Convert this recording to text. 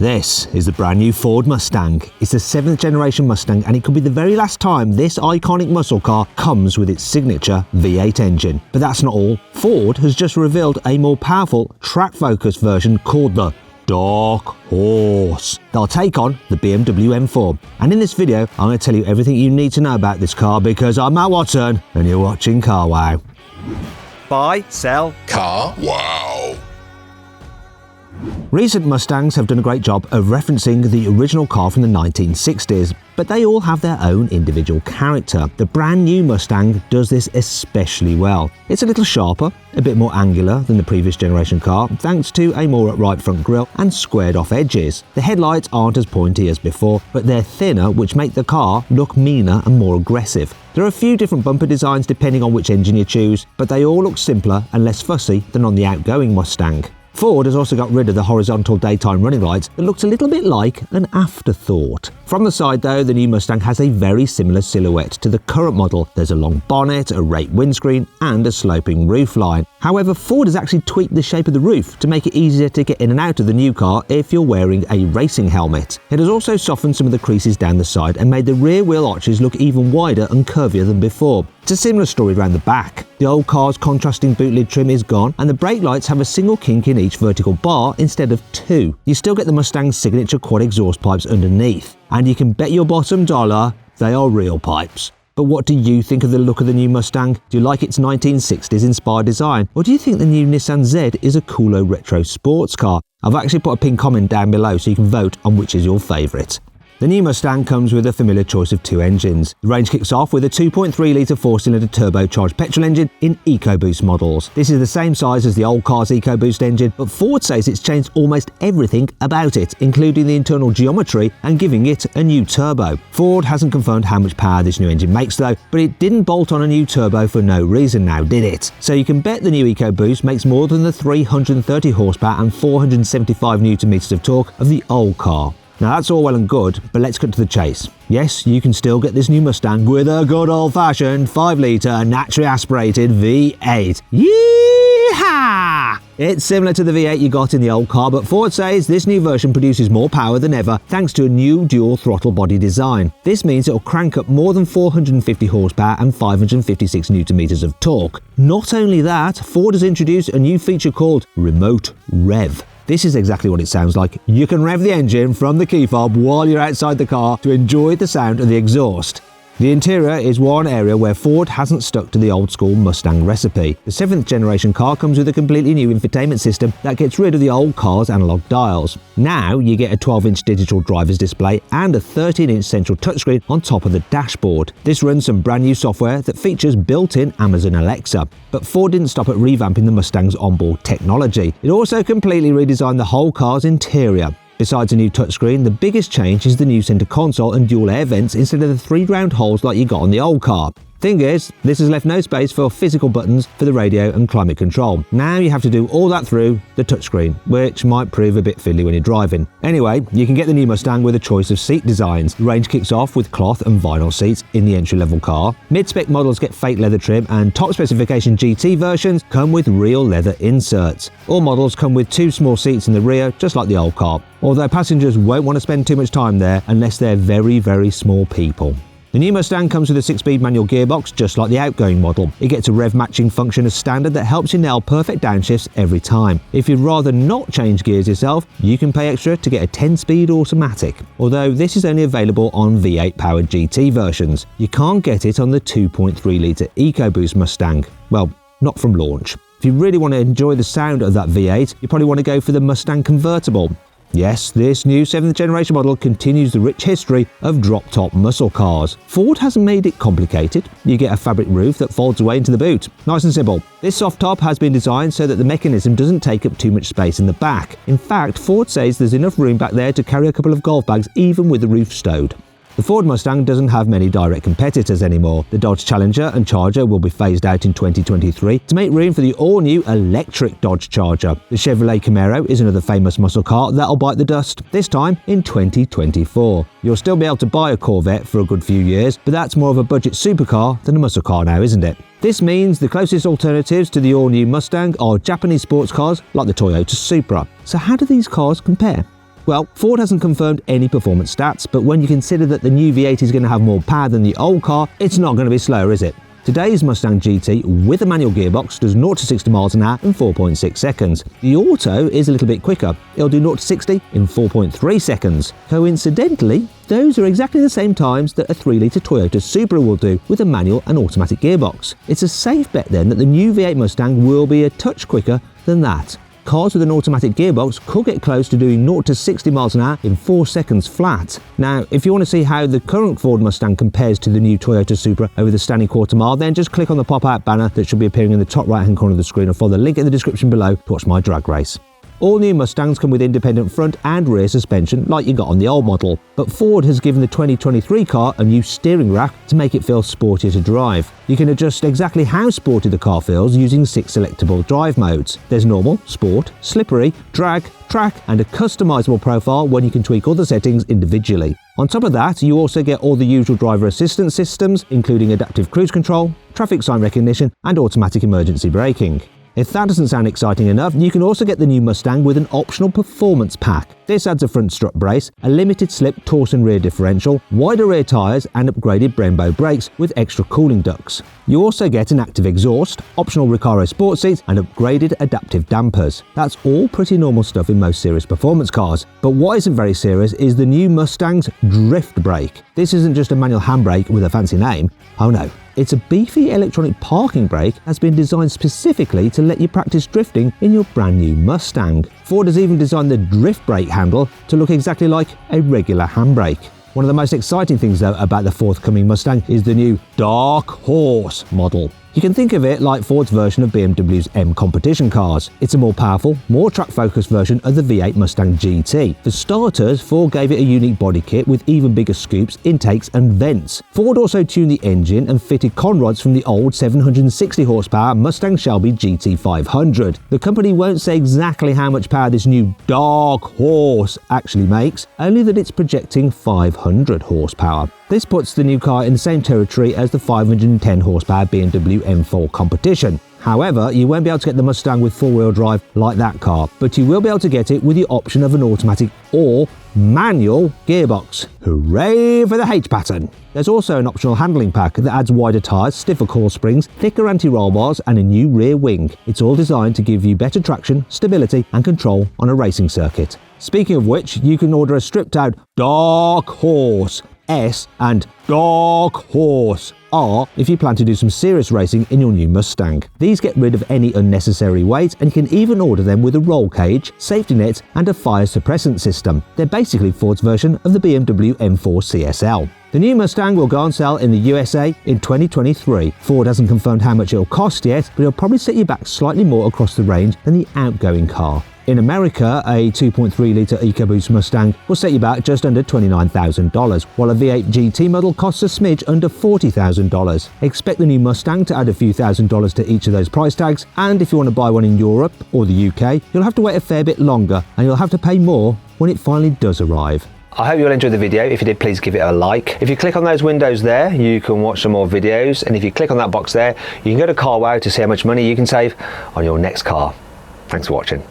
This is the brand new Ford Mustang. It's the 7th generation Mustang, and it could be the very last time this iconic muscle car comes with its signature V8 engine. But that's not all. Ford has just revealed a more powerful, track-focused version called the Dark Horse. They'll take on the BMW M4. And in this video, I'm going to tell you everything you need to know about this car because I'm Matt Watson and you're watching Car Wow. Buy, sell, Car Wow. Recent Mustangs have done a great job of referencing the original car from the 1960s, but they all have their own individual character. The brand new Mustang does this especially well. It's a little sharper, a bit more angular than the previous generation car, thanks to a more upright front grille and squared off edges. The headlights aren't as pointy as before, but they're thinner, which make the car look meaner and more aggressive. There are a few different bumper designs depending on which engine you choose, but they all look simpler and less fussy than on the outgoing Mustang. Ford has also got rid of the horizontal daytime running lights that looked a little bit like an afterthought. From the side though, the new Mustang has a very similar silhouette to the current model. There's a long bonnet, a raked windscreen and a sloping roofline. However, Ford has actually tweaked the shape of the roof to make it easier to get in and out of the new car if you're wearing a racing helmet. It has also softened some of the creases down the side and made the rear wheel arches look even wider and curvier than before. It's a similar story around the back. The old car's contrasting boot lid trim is gone and the brake lights have a single kink in each vertical bar instead of two. You still get the Mustang's signature quad exhaust pipes underneath, and you can bet your bottom dollar they are real pipes. But what do you think of the look of the new Mustang? Do you like its 1960s inspired design, or do you think the new Nissan Z is a cooler retro sports car? I've actually put a pinned comment down below so you can vote on which is your favourite. The new Mustang comes with a familiar choice of two engines. The range kicks off with a 2.3-litre 4-cylinder turbocharged petrol engine in EcoBoost models. This is the same size as the old car's EcoBoost engine, but Ford says it's changed almost everything about it, including the internal geometry and giving it a new turbo. Ford hasn't confirmed how much power this new engine makes though, but it didn't bolt on a new turbo for no reason now, did it? So you can bet the new EcoBoost makes more than the 330 horsepower and 475 Nm of torque of the old car. Now that's all well and good, but let's cut to the chase. Yes, you can still get this new Mustang with a good old-fashioned 5-litre naturally aspirated V8. Yeehaw! It's similar to the V8 you got in the old car, but Ford says this new version produces more power than ever thanks to a new dual throttle body design. This means it'll crank up more than 450 horsepower and 556 Nm of torque. Not only that, Ford has introduced a new feature called Remote Rev. This is exactly what it sounds like. You can rev the engine from the key fob while you're outside the car to enjoy the sound of the exhaust. The interior is one area where Ford hasn't stuck to the old-school Mustang recipe. The 7th generation car comes with a completely new infotainment system that gets rid of the old car's analog dials. Now you get a 12-inch digital driver's display and a 13-inch central touchscreen on top of the dashboard. This runs some brand new software that features built-in Amazon Alexa. But Ford didn't stop at revamping the Mustang's onboard technology. It also completely redesigned the whole car's interior. Besides a new touchscreen, the biggest change is the new center console and dual air vents instead of the 3 round holes like you got on the old car. Thing is, this has left no space for physical buttons for the radio and climate control. Now you have to do all that through the touchscreen, which might prove a bit fiddly when you're driving. Anyway, you can get the new Mustang with a choice of seat designs. The range kicks off with cloth and vinyl seats in the entry-level car. Mid-spec models get fake leather trim and top specification GT versions come with real leather inserts. All models come with 2 small seats in the rear, just like the old car, although passengers won't want to spend too much time there unless they're very, very small people. The new Mustang comes with a 6-speed manual gearbox, just like the outgoing model. It gets a rev matching function as standard that helps you nail perfect downshifts every time. If you'd rather not change gears yourself, you can pay extra to get a 10-speed automatic. Although this is only available on V8 powered GT versions. You can't get it on the 2.3-litre EcoBoost Mustang. Well, not from launch. If you really want to enjoy the sound of that V8, you probably want to go for the Mustang Convertible. Yes, this new 7th generation model continues the rich history of drop-top muscle cars. Ford hasn't made it complicated. You get a fabric roof that folds away into the boot. Nice and simple. This soft top has been designed so that the mechanism doesn't take up too much space in the back. In fact, Ford says there's enough room back there to carry a couple of golf bags even with the roof stowed. The Ford Mustang doesn't have many direct competitors anymore. The Dodge Challenger and Charger will be phased out in 2023 to make room for the all-new electric Dodge Charger. The Chevrolet Camaro is another famous muscle car that'll bite the dust, this time in 2024. You'll still be able to buy a Corvette for a good few years, but that's more of a budget supercar than a muscle car now, isn't it? This means the closest alternatives to the all-new Mustang are Japanese sports cars like the Toyota Supra. So how do these cars compare? Well, Ford hasn't confirmed any performance stats, but when you consider that the new V8 is going to have more power than the old car, it's not going to be slower, is it? Today's Mustang GT with a manual gearbox does 0 to 60 miles an hour in 4.6 seconds. The Auto is a little bit quicker. It'll do 0 to 60 in 4.3 seconds. Coincidentally, those are exactly the same times that a 3-litre Toyota Supra will do with a manual and automatic gearbox. It's a safe bet then that the new V8 Mustang will be a touch quicker than that. Cars with an automatic gearbox could get close to doing 0 to 60 miles an hour in 4 seconds flat. Now, if you want to see how the current Ford Mustang compares to the new Toyota Supra over the standing quarter mile, then just click on the pop-out banner that should be appearing in the top right-hand corner of the screen, or follow the link in the description below to watch my drag race. All new Mustangs come with independent front and rear suspension like you got on the old model, but Ford has given the 2023 car a new steering rack to make it feel sportier to drive. You can adjust exactly how sporty the car feels using 6 selectable drive modes. There's normal, sport, slippery, drag, track, and a customizable profile when you can tweak all the settings individually. On top of that, you also get all the usual driver assistance systems, including adaptive cruise control, traffic sign recognition, and automatic emergency braking. If that doesn't sound exciting enough, you can also get the new Mustang with an optional performance pack. This adds a front strut brace, a limited slip torsion rear differential, wider rear tyres and upgraded Brembo brakes with extra cooling ducts. You also get an active exhaust, optional Recaro sport seats and upgraded adaptive dampers. That's all pretty normal stuff in most serious performance cars. But what isn't very serious is the new Mustang's drift brake. This isn't just a manual handbrake with a fancy name. Oh no. It's a beefy electronic parking brake that's been designed specifically to let you practice drifting in your brand new Mustang. Ford has even designed the drift brake handle to look exactly like a regular handbrake. One of the most exciting things though about the forthcoming Mustang is the new Dark Horse model. You can think of it like Ford's version of BMW's M competition cars. It's a more powerful, more track-focused version of the V8 Mustang GT. For starters, Ford gave it a unique body kit with even bigger scoops, intakes and vents. Ford also tuned the engine and fitted conrods from the old 760 horsepower Mustang Shelby GT500. The company won't say exactly how much power this new Dark Horse actually makes, only that it's projecting 500 horsepower. This puts the new car in the same territory as the 510 horsepower BMW M4 competition. However, you won't be able to get the Mustang with four-wheel drive like that car, but you will be able to get it with the option of an automatic or manual gearbox. Hooray for the H pattern! There's also an optional handling pack that adds wider tyres, stiffer core springs, thicker anti-roll bars and a new rear wing. It's all designed to give you better traction, stability and control on a racing circuit. Speaking of which, you can order a stripped-out Dark Horse S and Dark Horse R if you plan to do some serious racing in your new Mustang. These get rid of any unnecessary weight and you can even order them with a roll cage, safety net and a fire suppressant system. They're basically Ford's version of the BMW M4 CSL. The new Mustang will go on sale in the USA in 2023. Ford hasn't confirmed how much it'll cost yet, but it'll probably set you back slightly more across the range than the outgoing car. In America, a 2.3-litre EcoBoost Mustang will set you back just under $29,000, while a V8 GT model costs a smidge under $40,000. Expect the new Mustang to add a few $1,000s to each of those price tags, and if you want to buy one in Europe or the UK, you'll have to wait a fair bit longer and you'll have to pay more when it finally does arrive. I hope you all enjoyed the video. If you did, please give it a like. If you click on those windows there, you can watch some more videos, and if you click on that box there, you can go to CarWow to see how much money you can save on your next car. Thanks for watching.